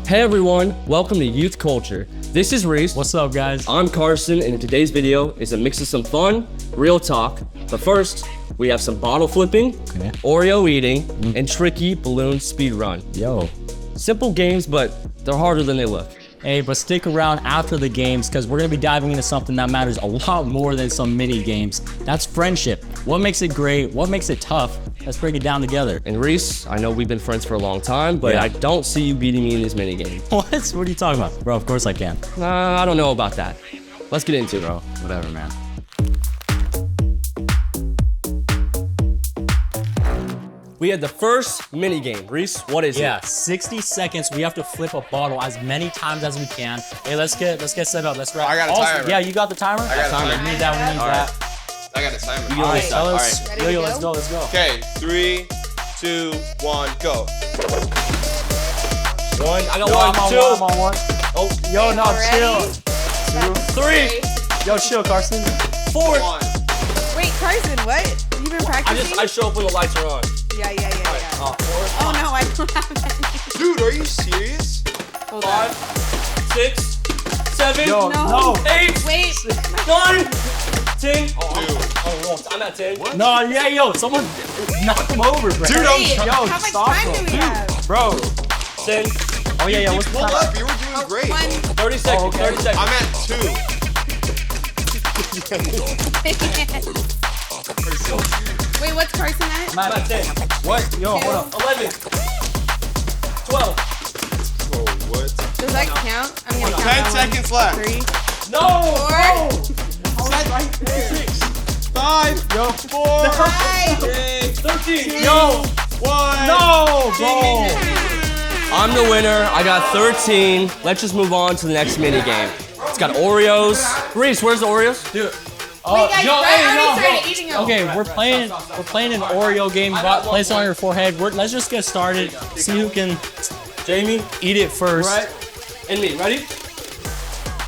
Hey everyone, welcome to Youth Culture. This is Reese. What's up, guys? I'm Carson, and in today's video is a mix of some fun, real talk. But first, we have some bottle flipping, Oreo eating, and tricky balloon speed run. Yo. Simple games, but they're harder than they look. Hey, but stick around after the games because we're going to be diving into something that matters a lot more than some mini games. That's friendship. What makes it great? What makes it tough? Let's break it down together. And Reese, I know we've been friends for a long time, but I don't see you beating me in this mini game. What? What are you talking about? Bro, of course I can. I don't know about that. Let's get into it. Bro, whatever, man. We had the first mini game. Reese, what is Yeah, it? 60 seconds. We have to flip a bottle as many times as we can. Hey, let's get set up. Let's wrap. I got a timer. Yeah, you got the timer? I got a timer. We need that. We need that. I got a timer. You All right, start. fellas. All right. Yo, let's go. Let's go. Okay, 3, 2, 1, go. One. I got I'm one, on two. one. I'm on one. Oh, Yo, no, chill. three, Yo, chill, Carson. 4. 1. Wait, Carson, what? You been practicing? I show up when the lights are on. Yeah. Oh, 4. Oh no, I don't have any. Dude, are you serious? Hold on. 5, 6, 7, Yo, No. 8, Wait. 9, 10. Dude. I'm at 10. No, yeah, yo, someone knock him over, bro. Dude, Wait, yo, how much stop time do we have? Bro. 10, Oh, yeah, what's the Pull time? up, you were doing great. 30 seconds, Oh, okay. 30 seconds. I'm at 2. Wait, what's Carson at? I'm at 10, What? Yo, hold up. 11, 12. Oh, what? Does that count? I'm gonna count 10 that one. seconds left. 3, No! 5, Yo, 4, 5. 13. yo, 1. no, bro. I'm the winner. I got 13. Let's just move on to the next mini game. It's got Oreos. Reese, where's the Oreos? Dude. Wait, guys, yo, I hey, already no, started bro. eating them. Okay, we're playing an Oreo game. Place it on your forehead. Let's just get started. See who can Jamie, eat it first. right? And me. Ready?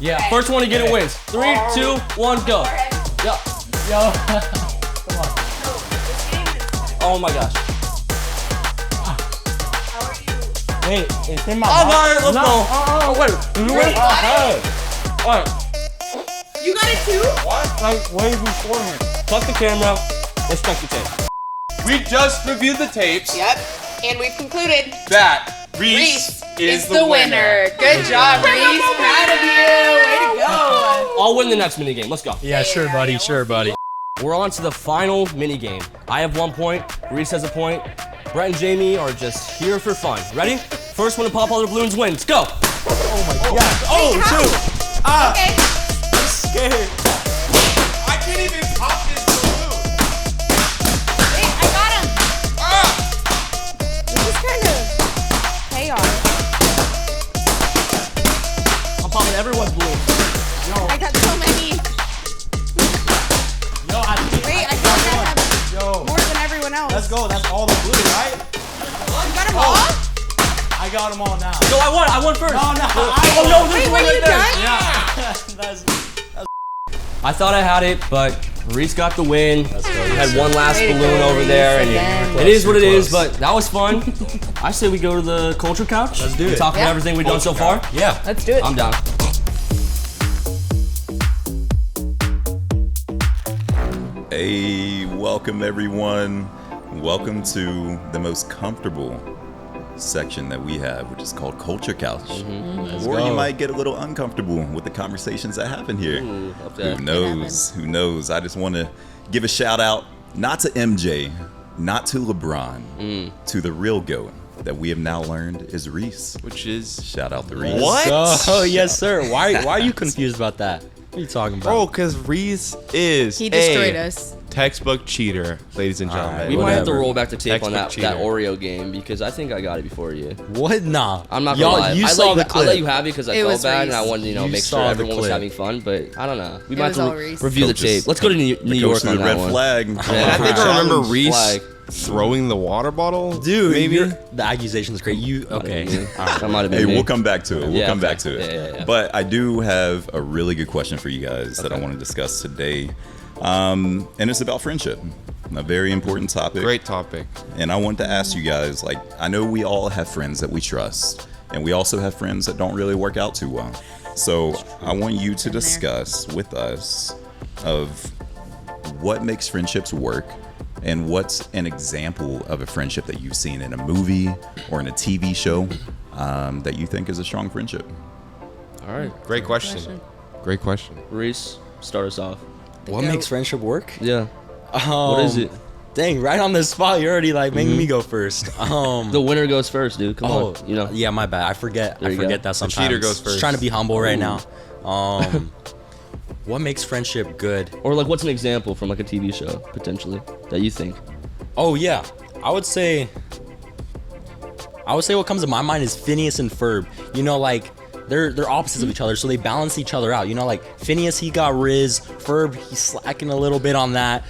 Yeah. First one to get it wins. 3, 2, 1, go. Yeah. Yo. Oh my gosh. Wait, it's in my All mouth. right, let's go. Oh, wait. All right. You got it too? Like way before him. Tuck the camera. Let's check the tape. We just reviewed the tapes. Yep. And we've concluded. That Reese is the winner. Good job, Reese. Proud of you. Way to go. I'll win the next mini game. Let's go. Yeah, sure, buddy. Sure, buddy. We're on to the final mini game. I have 1 point. Reese has a point. Brett and Jamie are just here for fun. Ready? First one to pop all the balloons wins. Go. Oh my god. Oh, How? two. Okay. Scared. I can't even pop this balloon. Wait, I got him. Ah! This is kind of chaos. I'm popping everyone's balloons. I got so many. Yo, I think Wait, I feel like I have Yo, more than everyone else. let's go. That's all the blue, right? You got them all? I got them all now. No, I won first. No, no. Oh no, this Wait, one were right you there. done? Yeah. That's I thought I had it, but Reese got the win. go. I had one last Way to balloon go, over Reese, there, and again. it is what it You're is. close. But that was fun. I say we go to the culture couch. Let's do We it. talk about Yeah. everything we've done so far. Yeah. Let's do it. I'm down. Hey, welcome everyone. Welcome to the most comfortable section that we have, which is called Culture Couch. Or you might get a little uncomfortable with the conversations that happen here. Who knows? Who knows? I just want to give a shout out, not to MJ, not to LeBron, to the real GOAT that we have now learned is Reese. Which is Shout out to Reese. What? Oh, yes, sir. Why are you confused about that? What are you talking about? Bro, because Reese is He destroyed us. textbook cheater, ladies and gentlemen. We might have to Whatever. roll back the tape on Textbook that cheater. Oreo game because I think I got it before you. What? Nah. I'm not Y'all, gonna lie. You I saw let the you, clip. I let you have it because I It felt was bad Reese. and I wanted to, You make saw sure the everyone was clip. having fun. But I don't know. We It might was have all to Reese. review the Coaches- tape. Let's go to New The York coach to on the that red one. flag. Yeah. I think I remember Reese Flag. throwing the water bottle. Dude, maybe. the accusation is great. You okay? That might have been Hey, me. we'll come back to it. We'll Yeah, come okay. back to it. Yeah. But I do have a really good question for you guys that I want to discuss today. And it's about friendship. A very important topic. Great topic. And I want to ask you guys, like, I know we all have friends that we trust. And we also have friends that don't really work out too well. So I want you to discuss with us of what makes friendships work and what's an example of a friendship that you've seen in a movie or in a TV show that you think is a strong friendship. All right. Great question. Great question. Reese, start us off. What makes friendship work? Yeah. What is it? Dang, right on the spot, you're already like making me go first. The winner goes first, dude. Come on. You know. Yeah, my bad. I forget you go. that sometimes. cheater goes Just first. trying to be humble right now. What makes friendship good? Or like, what's an example from like a TV show potentially that you think? Oh yeah, I would say what comes to my mind is Phineas and Ferb. You know, like they're opposites of each other, so they balance each other out. You know, like Phineas, he got Riz. Ferb, he's slacking a little bit on that.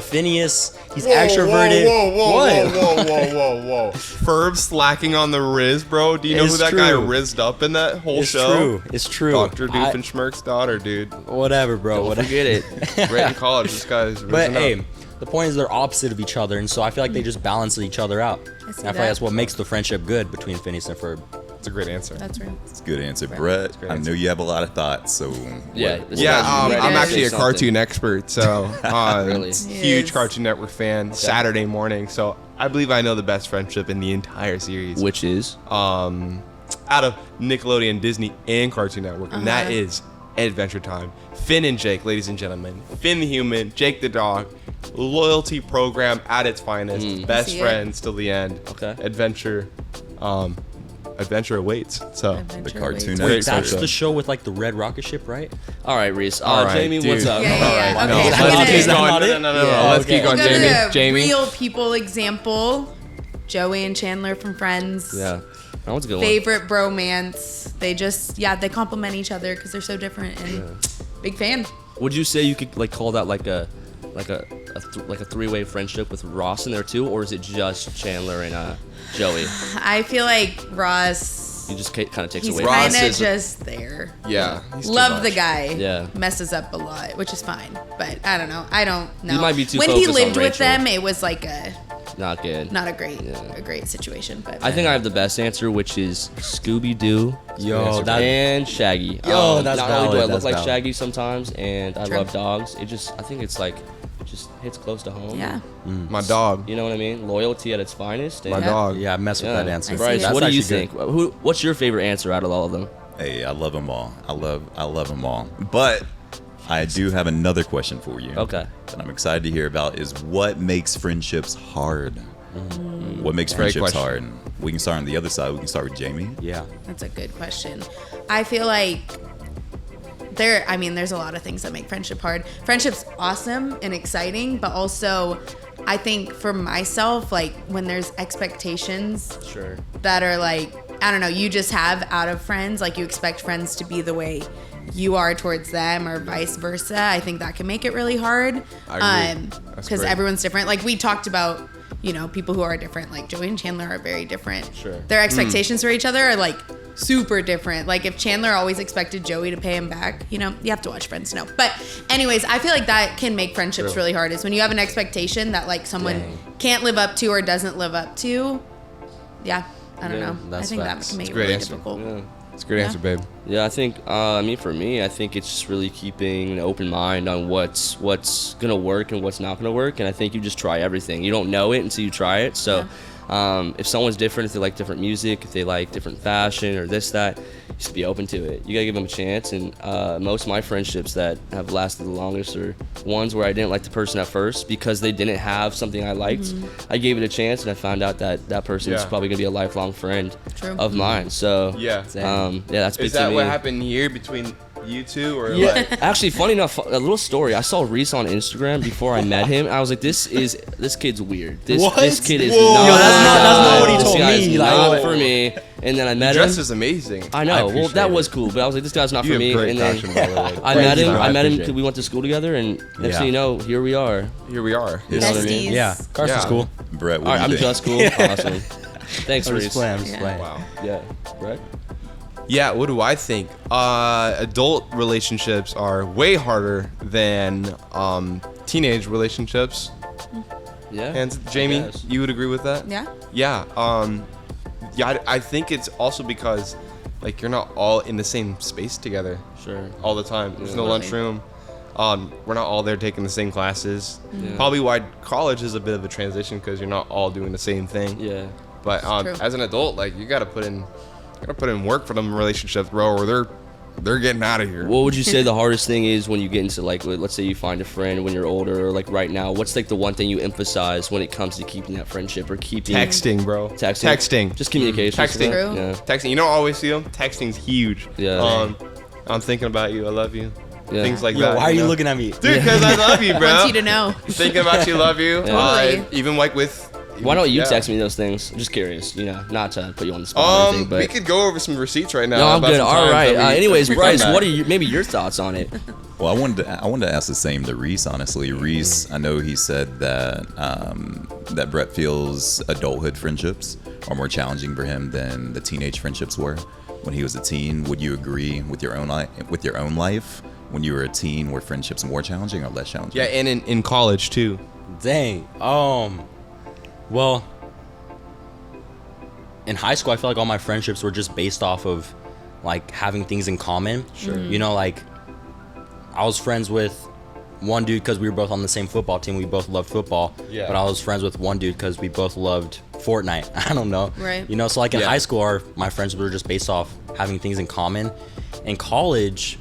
Phineas, he's extroverted. Whoa. Ferb slacking on the Riz, bro. Do you know It's who that guy true. rizzed up in that whole It's show? true. It's true. Dr. Doofenshmirt's daughter, dude. Whatever, bro. Don't Whatever. forget it. Right in college, this guy's risen But up. hey, the point is they're opposite of each other, and so I feel like they just balance each other out. I see And I feel like that. that's what makes the friendship good between Phineas and Ferb. It's a great answer. That's real. It's a good answer, Brett. great I know answer. you have a lot of thoughts, so Yeah. what- this Yeah, guy's ready I'm to actually say a something. cartoon expert, so Really? huge Yes. Cartoon Network fan. Saturday morning, so I believe I know the best friendship in the entire series. Which is? Out of Nickelodeon, Disney, and Cartoon Network, and that is Adventure Time. Finn and Jake, ladies and gentlemen. Finn the human, Jake the dog. Loyalty program at its finest. Best See it. friends till the end. Okay. Adventure awaits. So Adventure cartoon awaits. network. great That's show. the show with like the red rocket ship, right? All right, Reese. All right, Jamie, dude. what's up? Yeah, All right, yeah. no, Okay, let's I'm keep gonna- going. not it? No. Yeah, Let's okay. keep We'll going, go to Jamie. the Jamie. real people example. Joey and Chandler from Friends. Yeah. That one's a good Favorite bromance. They just, they complement each other because they're so different. And big fan. one. Would you say you could like call that like a three-way friendship with Ross in there too, or is it just Chandler and Joey? I feel like Ross, You just kind of takes he's away. Ross kind of is- just there. Yeah. he's too Love the much. guy. Yeah. Messes up a lot, which is fine. But I don't know. I don't know. You might be too when he focused on lived with Rachel. them, it was like Not good. not a great situation. But I think I have the best answer, which is Scooby Doo. Yo, that and Shaggy. Yo, that's not only do I valid, look that's like valid. Shaggy sometimes, and I True. love dogs. I think it's like, just hits close to home. yeah. My dog. You know what I mean? Loyalty at its finest. And My dog. yeah, I mess with Yeah. that answer. I see Bryce, it. what do you actually think? What's your favorite answer out of all of them? Hey, I love them all. I love them all. But I do have another question for you. Okay. That I'm excited to hear about is what makes friendships hard? What makes Great friendships question. hard? We can start on the other side. We can start with Jamie. Yeah. That's a good question. I feel like there's a lot of things that make friendship hard. Friendship's awesome and exciting, but also I think for myself, like when there's expectations Sure. that are like, I don't know, you just have out of friends, like you expect friends to be the way you are towards them or vice versa. I think that can make it really hard. I agree. That's Because great. everyone's different. Like we talked about, people who are different, like Joey and Chandler are very different. Sure. Their expectations for each other are like super different. Like if Chandler always expected Joey to pay him back, you have to watch Friends to know. But anyways, I feel like that can make friendships really hard is when you have an expectation that like someone can't live up to or doesn't live up to. Yeah, I don't Yeah, know. I that's think facts. that can make it Great really answer. difficult. Yeah. It's a great answer, babe. Yeah, I think, for me, I think it's just really keeping an open mind on what's going to work and what's not going to work. And I think you just try everything. You don't know it until you try it. So if someone's different, if they like different music, if they like different fashion or this, that, you should be open to it. You got to give them a chance. And most of my friendships that have lasted the longest are ones where I didn't like the person at first because they didn't have something I liked. I gave it a chance and I found out that person is Yeah. probably going to be a lifelong friend True. of mine. So Yeah. that's big Is to that me. what happened here between you two, or Yeah, like? actually, funny enough, a little story. I saw Reese on Instagram before I met him. I was like, this kid's weird. This kid is Whoa. not. Yo, that's not what he this told guy me, is like, not what? for me. And then I met Dress him. is amazing. I know. Well, appreciate that it. was cool, but I was like, this guy's not You for have me. great And then fashion, by the way. I Thank met you, him. bro. I met him appreciate because it. we went to school together, and next Yeah. thing you know, here we are. Here we are. You know what I mean? Besties. Yeah. Carson's Yeah. cool. Brett, what All right, do I'm you just think? cool. Awesome. Thanks, I'm Reese. just playing. I'm just Yeah. playing. Wow. Yeah. Right. Yeah, what do I think? Adult relationships are way harder than teenage relationships. Yeah. And Jamie, Yes. you would agree with that? Yeah. Yeah. Yeah, I think it's also because like you're not all in the same space together. Sure. All the time. There's no Totally. lunchroom. We're not all there taking the same classes. Yeah. Probably why college is a bit of a transition because you're not all doing the same thing. Yeah. But true. as an adult, like you gotta put in work for them relationships, bro, or they're getting out of here. What would you say the hardest thing is when you get into like, let's say you find a friend when you're older or like right now? What's like the one thing you emphasize when it comes to keeping that friendship or keeping Texting, bro. Texting. Just communication. Texting. True. Yeah. Texting. You don't always see them. Texting's huge. Yeah. I'm thinking about you. I love you. Yeah. Things like Yo, that. why are you know? looking at me? Dude, because I love you, bro. Wants you to know. Thinking about you, love you. Totally. Even like with. Why don't you yeah. text me those things? I'm just curious, not to put you on the spot or anything, but We could go over some receipts right now. no, I'm about good. some All times right. that we- Anyways, we've Bryce, done what are that. maybe your thoughts on it? Well, I wanted to ask the same to Reese. Honestly, Reese, I know he said that that Brett feels adulthood friendships are more challenging for him than the teenage friendships were when he was a teen. Would you agree with your own life? When you were a teen, were friendships more challenging or less challenging? Yeah, and in college too. Dang. Well, in high school, I feel like all my friendships were just based off of like having things in common. Sure. You know, like I was friends with one dude because we were both on the same football team. We both loved football. Yeah. But I was friends with one dude because we both loved Fortnite. I don't know. Right. You know, so like in Yeah. high school, my friends were just based off having things in common. In college,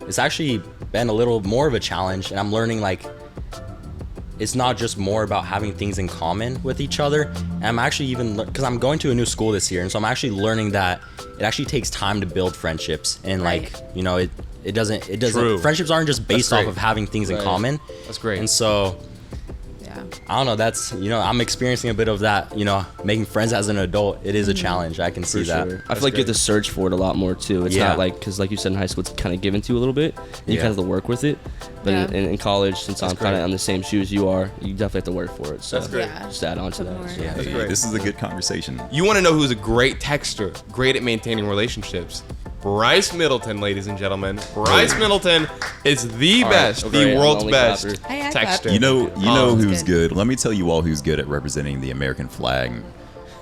it's actually been a little more of a challenge, and I'm learning like it's not just more about having things in common with each other. And I'm actually even because I'm going to a new school this year, and so I'm actually learning that it actually takes time to build friendships, and like Right. you know it doesn't True. friendships aren't just based off great. of having things in Right. common. That's great. And so Yeah. I don't know, that's I'm experiencing a bit of that, making friends as an adult. It is a challenge. I can see that. I feel like you have to search for it a lot more too. It's Yeah. not like, because like you said in high school, it's kind of given to you a little bit. And you Yeah. kind of have to work with it. But Yeah. in college, since I'm kind great. of on the same shoes you are, you definitely have to work for it. So That's great. Yeah. just add on to Put that. more so. Yeah. That's Hey, great. this is a good conversation. You want to know who's a great texter, great at maintaining relationships? Bryce Middleton, ladies and gentlemen. Bryce Middleton is the All right, best, okay, the I'm world's only best clapper. Hey, I clapped. texter. You know That's who's good. good. Let me tell you all who's good at representing the American flag.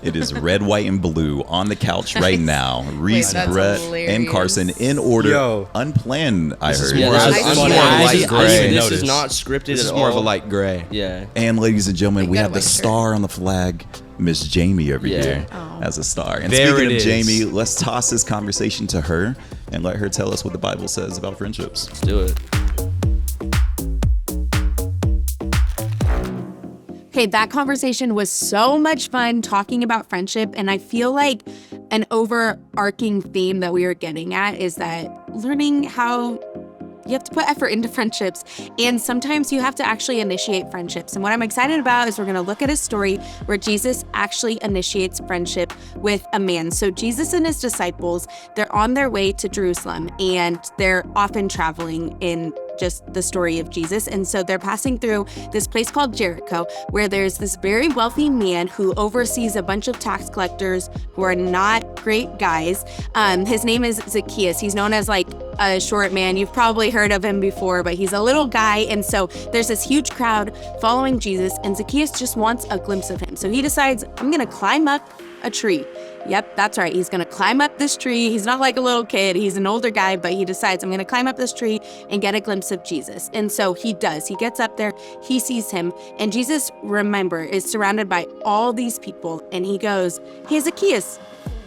It is red, white, and blue on the couch right now. Reese, that's Brett, and hilarious. Carson in order, Yo. unplanned. I heard. Yeah, more- this this is is funny. more of a I light see- gray. This Notice. is not scripted This at is more of a all. light gray. Yeah. And ladies and gentlemen, we got a have the white shirt. star on the flag, Miss Jamie over Yeah. here Oh. as a star. And There speaking it of is. Jamie, let's toss this conversation to her and let her tell us what the Bible says about friendships. Let's do it. Okay, that conversation was so much fun talking about friendship. And I feel like an overarching theme that we were getting at is that learning how you have to put effort into friendships. And sometimes you have to actually initiate friendships. And what I'm excited about is we're going to look at a story where Jesus actually initiates friendship with a man. So Jesus and his disciples, they're on their way to Jerusalem, and they're often traveling in just the story of Jesus. And so they're passing through this place called Jericho, where there's this very wealthy man who oversees a bunch of tax collectors who are not great guys. His name is Zacchaeus. He's known as like a short man. You've probably heard of him before, but he's a little guy. And so there's this huge crowd following Jesus, and Zacchaeus just wants a glimpse of him. So he decides, I'm going to climb up a tree. Yep, that's right. He's going to climb up this tree. He's not like a little kid. He's an older guy, but he decides, I'm going to climb up this tree and get a glimpse of Jesus. And so he does. He gets up there. He sees him. And Jesus, remember, is surrounded by all these people. And he goes, hey, Zacchaeus,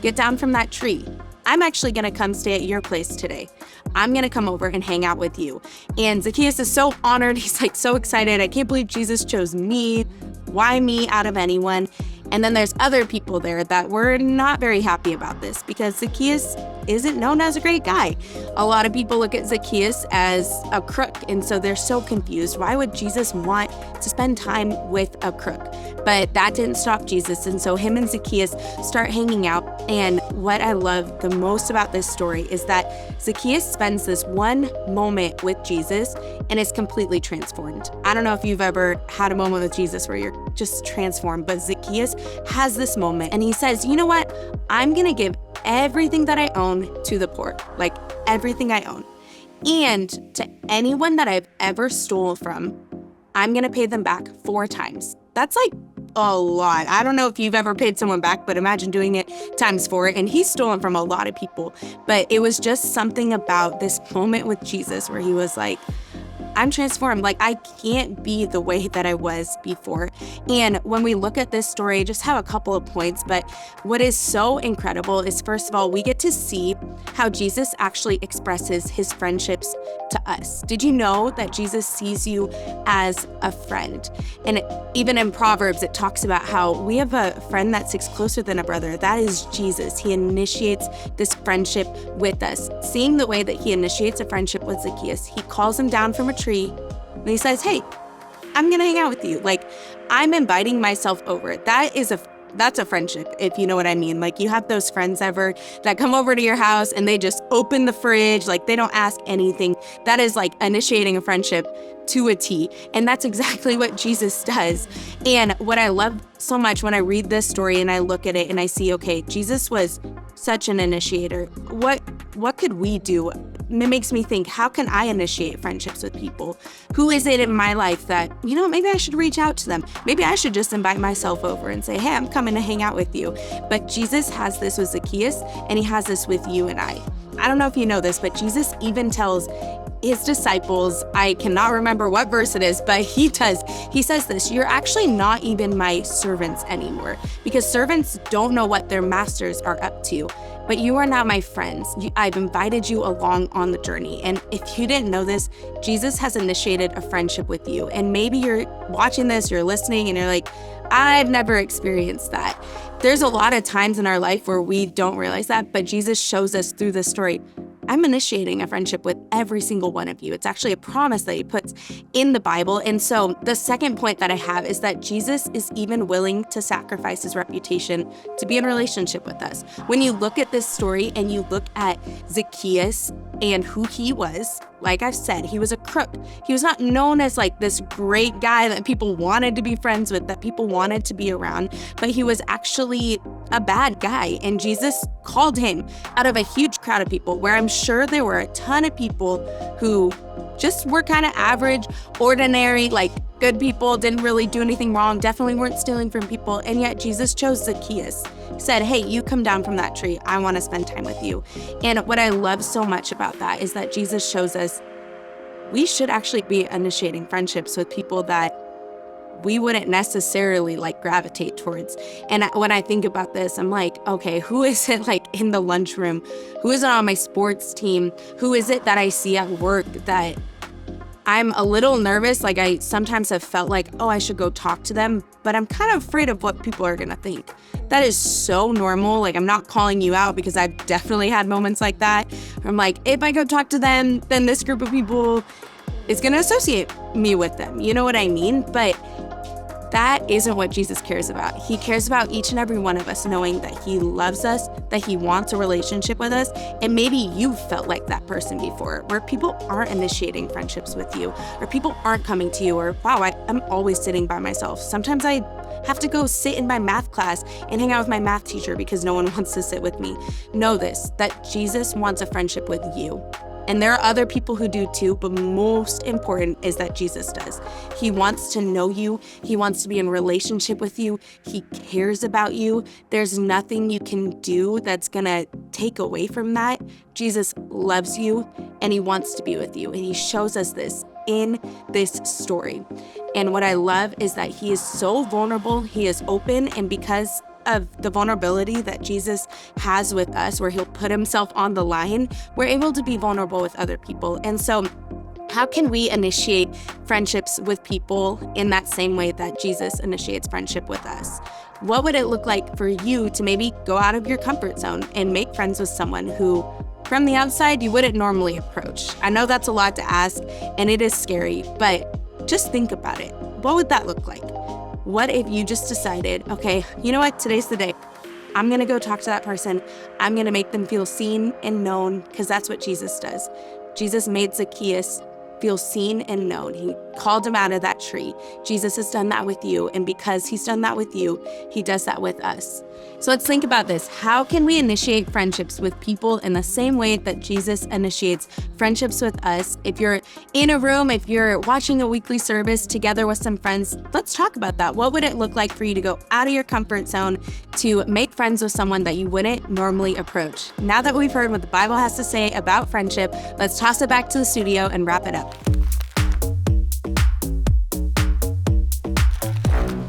get down from that tree. I'm actually going to come stay at your place today. I'm going to come over and hang out with you. And Zacchaeus is so honored. He's like so excited. I can't believe Jesus chose me. Why me out of anyone? And then there's other people there that were not very happy about this because Zacchaeus isn't known as a great guy. A lot of people look at Zacchaeus as a crook, and so they're so confused. Why would Jesus want to spend time with a crook? But that didn't stop Jesus, and so him and Zacchaeus start hanging out. And what I love the most about this story is that Zacchaeus spends this one moment with Jesus and is completely transformed. I don't know if you've ever had a moment with Jesus where you're just transformed, but Zacchaeus has this moment and he says, you know what? I'm going to give everything that I own to the poor, like everything I own. And to anyone that I've ever stole from, I'm going to pay them back 4 times. That's like a lot. I don't know if you've ever paid someone back, but imagine doing it times 4. And he's stolen from a lot of people. But it was just something about this moment with Jesus where he was like, I'm transformed. Like, I can't be the way that I was before. And when we look at this story, I just have a couple of points. But what is so incredible is, first of all, we get to see how Jesus actually expresses his friendships to us. Did you know that Jesus sees you as a friend? And even in Proverbs, it talks about how we have a friend that sticks closer than a brother. That is Jesus. He initiates this friendship with us. Seeing the way that he initiates a friendship with Zacchaeus, he calls him down from a tree and he says, hey, I'm gonna hang out with you. Like, I'm inviting myself over. That's a friendship, if you know what I mean. Like, you have those friends ever that come over to your house and they just open the fridge, like they don't ask anything. That is like initiating a friendship to a T. And that's exactly what Jesus does. And what I love so much when I read this story and I look at it and I see, okay, Jesus was such an initiator. What could we do? It makes me think, how can I initiate friendships with people? Who is it in my life that, maybe I should reach out to them. Maybe I should just invite myself over and say, hey, I'm coming to hang out with you. But Jesus has this with Zacchaeus, and he has this with you and I. I don't know if you know this, but Jesus even tells his disciples, I cannot remember what verse it is, but he says this, you're actually not even my servants anymore, because servants don't know what their masters are up to. But you are now my friends. I've invited you along on the journey. And if you didn't know this, Jesus has initiated a friendship with you. And maybe you're watching this, you're listening, and you're like, I've never experienced that. There's a lot of times in our life where we don't realize that, but Jesus shows us through this story, I'm initiating a friendship with every single one of you. It's actually a promise that he puts in the Bible. And so the second point that I have is that Jesus is even willing to sacrifice his reputation to be in a relationship with us. When you look at this story and you look at Zacchaeus and who he was, like I've said, he was a crook. He was not known as like this great guy that people wanted to be friends with, that people wanted to be around, but he was actually a bad guy. And Jesus called him out of a huge crowd of people, where I'm sure there were a ton of people who just were kind of average, ordinary, like good people, didn't really do anything wrong, definitely weren't stealing from people. And yet Jesus chose Zacchaeus. He said, hey, you come down from that tree. I want to spend time with you. And what I love so much about that is that Jesus shows us we should actually be initiating friendships with people that we wouldn't necessarily like gravitate towards. And when I think about this, I'm like, okay, who is it like in the lunchroom? Who is it on my sports team? Who is it that I see at work that I'm a little nervous? Like, I sometimes have felt like, oh, I should go talk to them, but I'm kind of afraid of what people are gonna think. That is so normal. Like, I'm not calling you out, because I've definitely had moments like that. I'm like, if I go talk to them, then this group of people is gonna associate me with them. You know what I mean? But that isn't what Jesus cares about. He cares about each and every one of us knowing that he loves us, that he wants a relationship with us. And maybe you've felt like that person before, where people aren't initiating friendships with you, or people aren't coming to you, or wow, I'm always sitting by myself. Sometimes I have to go sit in my math class and hang out with my math teacher because no one wants to sit with me. Know this, that Jesus wants a friendship with you. And there are other people who do too, but most important is that Jesus does. He wants to know you. He wants to be in relationship with you. He cares about you. There's nothing you can do that's gonna take away from that. Jesus loves you, and he wants to be with you. And he shows us this in this story. And what I love is that he is so vulnerable. He is open, and because of the vulnerability that Jesus has with us, where he'll put himself on the line, we're able to be vulnerable with other people. And so how can we initiate friendships with people in that same way that Jesus initiates friendship with us? What would it look like for you to maybe go out of your comfort zone and make friends with someone who from the outside you wouldn't normally approach? I know that's a lot to ask and it is scary, but just think about it. What would that look like? What if you just decided, okay, you know what, today's the day. I'm gonna go talk to that person. I'm gonna make them feel seen and known, because that's what Jesus does. Jesus made Zacchaeus feel seen and known. He called him out of that tree. Jesus has done that with you. And because he's done that with you, he does that with us. So let's think about this. How can we initiate friendships with people in the same way that Jesus initiates friendships with us? If you're in a room, if you're watching a weekly service together with some friends, let's talk about that. What would it look like for you to go out of your comfort zone to make friends with someone that you wouldn't normally approach? Now that we've heard what the Bible has to say about friendship, let's toss it back to the studio and wrap it up.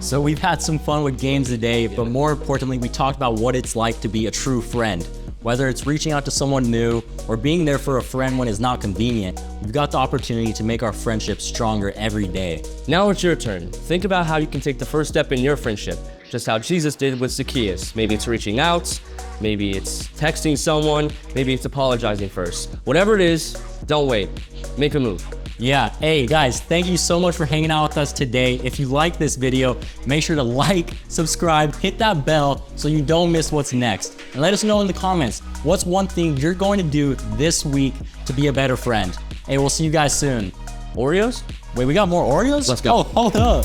So we've had some fun with games today, but more importantly, we talked about what it's like to be a true friend. Whether it's reaching out to someone new or being there for a friend when it's not convenient, we've got the opportunity to make our friendship stronger every day. Now it's your turn. Think about how you can take the first step in your friendship, just how Jesus did with Zacchaeus. Maybe it's reaching out, maybe it's texting someone, maybe it's apologizing first. Whatever it is, don't wait. Make a move. Yeah, hey guys, thank you so much for hanging out with us today. If you like this video, make sure to like, subscribe, hit that bell so you don't miss what's next. And let us know in the comments, what's one thing you're going to do this week to be a better friend? Hey, we'll see you guys soon. Oreos? Wait, we got more Oreos? Let's go. Oh, hold up.